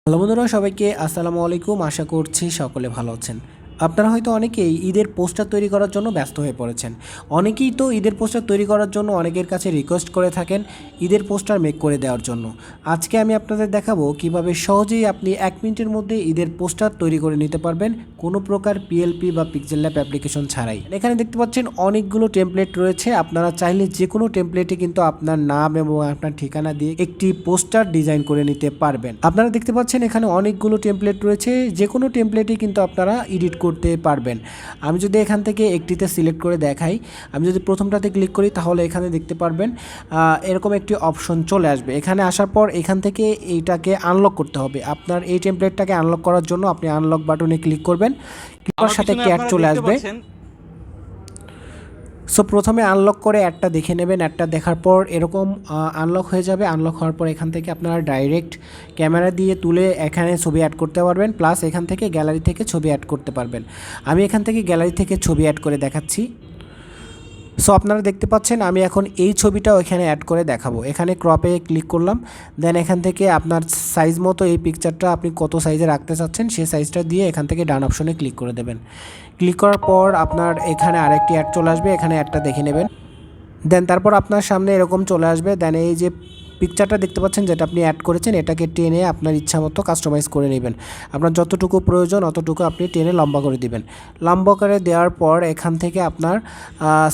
Hello বন্ধুরা, সবাইকে আসসালামু আলাইকুম। আশা করছি সকলে ভালো আছেন। আপনারা হয়তো অনেকেই ঈদের পোস্টার তৈরি করার জন্য ব্যস্ত হয়ে পড়েছেন। অনেকেই তো ঈদের পোস্টার তৈরি করার জন্য অনেকের কাছে রিকোয়েস্ট করে থাকেন ঈদের পোস্টার মেক করে দেওয়ার জন্য। আজকে আমি আপনাদের দেখাবো কিভাবে সহজেই আপনি 1 মিনিটের মধ্যে ঈদের পোস্টার তৈরি করে নিতে পারবেন কোনো প্রকার পিএলপি বা পিক্সেল ল্যাব অ্যাপ্লিকেশন ছাড়াই। এখানে দেখতে পাচ্ছেন অনেকগুলো টেমপ্লেট রয়েছে। আপনারা চাইলে যে কোনো টেমপ্লেটে কিন্তু আপনার নাম এবং আপনার ঠিকানা দিয়ে একটি পোস্টার ডিজাইন করে নিতে পারবেন। আপনারা দেখতে পাচ্ছেন এখানে অনেকগুলো টেমপ্লেট রয়েছে, যে কোনো টেমপ্লেটই কিন্তু আপনারা এডিট করতে পারবেন। আমি যদি এখান থেকে একটিতে সিলেক্ট করে দেখাই, আমি যদি প্রথমটাতে ক্লিক করি তাহলে এখানে দেখতে পারবেন এরকম একটি অপশন চলে আসবে। এখানে আসার পর এখান থেকে এইটাকে আনলক করতে হবে। আপনার এই টেমপ্লেটটাকে আনলক করার জন্য আপনি আনলক বাটনে ক্লিক করবেন। ক্লিক করার সাথে একটি অ্যাড চলে আসবে। সো প্রথমে আনলক করে অ্যাডটা দেখে নেবেন। অ্যাডটা দেখার পর এরকম আনলক হয়ে যাবে। আনলক হওয়ার পর এখান থেকে আপনারা ডাইরেক্ট ক্যামেরা দিয়ে তুলে এখানে ছবি অ্যাড করতে পারবেন, প্লাস এখান থেকে গ্যালারি থেকে ছবি অ্যাড করতে পারবেন। আমি এখান থেকে গ্যালারি থেকে ছবি অ্যাড করে দেখাচ্ছি। সো আপনারা দেখতে পাচ্ছেন আমি এখন এই ছবিটাও এখানে অ্যাড করে দেখাবো। এখানে ক্রপে ক্লিক করলাম, দেন এখান থেকে আপনার সাইজ মতো এই পিকচারটা আপনি কত সাইজে রাখতে চাচ্ছেন সেই সাইজটা দিয়ে এখান থেকে ডান অপশনে ক্লিক করে দেবেন। ক্লিক করার পর আপনার এখানে আরেকটি অ্যাড চলে আসবে, এখানে অ্যাডটা দেখে নেবেন। দেন তারপর আপনার সামনে এরকম চলে আসবে। দেন এই যে পিকচারটা দেখতে পাচ্ছেন যেটা আপনি অ্যাড করেছেন, এটাকে টেনে আপনার ইচ্ছা মতো কাস্টমাইজ করে নেবেন। আপনার যতটুকু প্রয়োজন অতটুকু আপনি টেনে লম্বা করে দিবেন। লম্বা করে দেওয়ার পর এখান থেকে আপনার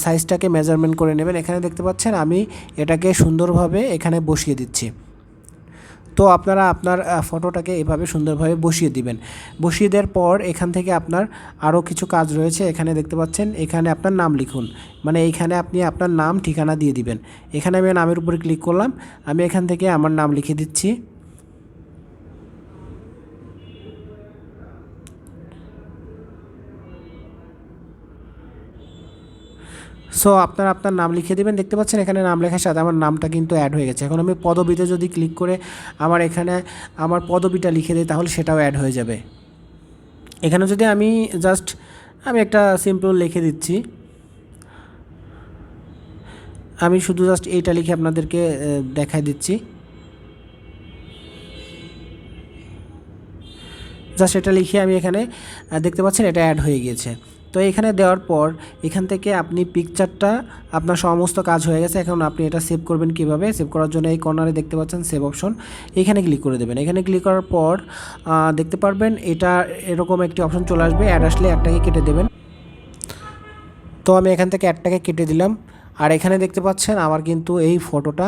সাইজটাকে মেজারমেন্ট করে নেবেন। এখানে দেখতে পাচ্ছেন আমি এটাকে সুন্দরভাবে এখানে বসিয়ে দিচ্ছি। তো আপনারা আপনার ফটোটাকে এভাবে সুন্দরভাবে বসিয়ে দিবেন। বসিয়ে দেওয়ার পর এখান থেকে আপনার আরও কিছু কাজ রয়েছে। এখানে দেখতে পাচ্ছেন এখানে আপনার নাম লিখুন, মানে এইখানে আপনি আপনার নাম ঠিকানা দিয়ে দিবেন। এখানে আমি নামের উপরে ক্লিক করলাম, আমি এখান থেকে আমার নাম লিখে দিচ্ছি। সো আপনারা আপনার নাম লিখে দেবেন। দেখতে পাচ্ছেন এখানে নাম লেখার সাথে আমার নামটা কিন্তু অ্যাড হয়ে গেছে। এখন আমি পদবিতে যদি ক্লিক করে আমার এখানে আমার পদবিটা লিখে দিই তাহলে সেটাও অ্যাড হয়ে যাবে। এখানে যদি আমি আমি একটা সিম্পল লিখে দিচ্ছি, আমি শুধু এইটা লিখে আপনাদেরকে দেখাই দিচ্ছি। এটা লিখে আমি এখানে দেখতে পাচ্ছেন এটা অ্যাড হয়ে গিয়েছে। তো এখানে দেওয়ার পর এখান থেকে আপনি পিকচারটা আপনার সমস্ত কাজ হয়ে গেছে। এখন আপনি এটা সেভ করবেন কিভাবে? সেভ করার জন্য এই কর্নারে দেখতে পাচ্ছেন সেভ অপশন, এখানে ক্লিক করে দেবেন। এখানে ক্লিক করার পর দেখতে পারবেন এটা এরকম একটি অপশন চলে আসবে। অ্যাড আসলে একটাকে কেটে দেবেন। তো আমি এখান থেকে অ্যাডটাকে কেটে দিলাম। আর এখানে দেখতে পাচ্ছেন আমার কিন্তু এই ফটোটা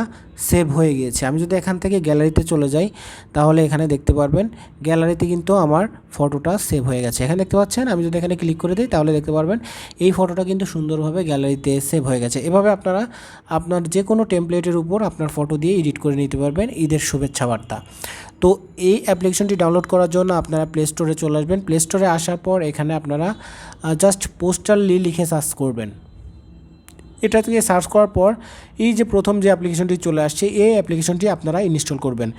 সেভ হয়ে গিয়েছে। আমি যদি এখান থেকে গ্যালারিতে চলে যাই তাহলে এখানে দেখতে পারবেন গ্যালারিতে কিন্তু আমার ফটোটা সেভ হয়ে গেছে। এখানে দেখতে পাচ্ছেন আমি যদি এখানে ক্লিক করে দিই তাহলে দেখতে পারবেন এই ফটোটা কিন্তু সুন্দরভাবে গ্যালারিতে সেভ হয়ে গেছে। এভাবে আপনারা আপনার যে কোনো টেমপ্লেটের উপর আপনার ফটো দিয়ে এডিট করে নিতে পারবেন ঈদের শুভেচ্ছা বার্তা। তো এই অ্যাপ্লিকেশনটি ডাউনলোড করার জন্য আপনারা প্লে স্টোরে চলে আসবেন। প্লে স্টোরে আসার পর এখানে আপনারা পোস্টারলি লিখে সার্চ করবেন। এটা থেকে সার্চ করার পর এই যে প্রথম যে অ্যাপ্লিকেশনটি চলে আসছে এই অ্যাপ্লিকেশনটি আপনারা ইনস্টল করবেন।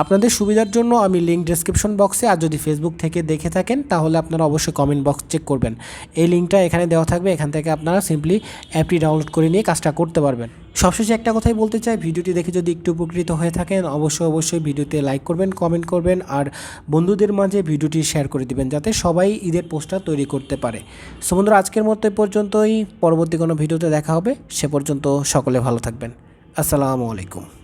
আপনাদের সুবিধার জন্য আমি লিঙ্ক ডেসক্রিপশন বক্সে, আর যদি ফেসবুক থেকে দেখে থাকেন তাহলে আপনারা অবশ্যই কমেন্ট বক্স চেক করবেন। এই লিঙ্কটা এখানে দেওয়া থাকবে, এখান থেকে আপনারা সিম্পলি অ্যাপটি ডাউনলোড করে নিয়ে কাজটা করতে পারবেন। সবশেষে একটা কথাই বলতে চাই, ভিডিওটি দেখে যদি একটু উপকৃত হয়ে থাকেন অবশ্যই ভিডিওতে লাইক করবেন, কমেন্ট করবেন, আর বন্ধুদের মাঝে ভিডিওটি শেয়ার করে দিবেন যাতে সবাই ঈদের পোস্টার তৈরি করতে পারে। সো বন্ধুরা, আজকের মতো এই পর্যন্তই। পরবর্তী কোনো ভিডিওতে দেখা হবে। সে পর্যন্ত সকলে ভালো থাকবেন। আসসালামু আলাইকুম।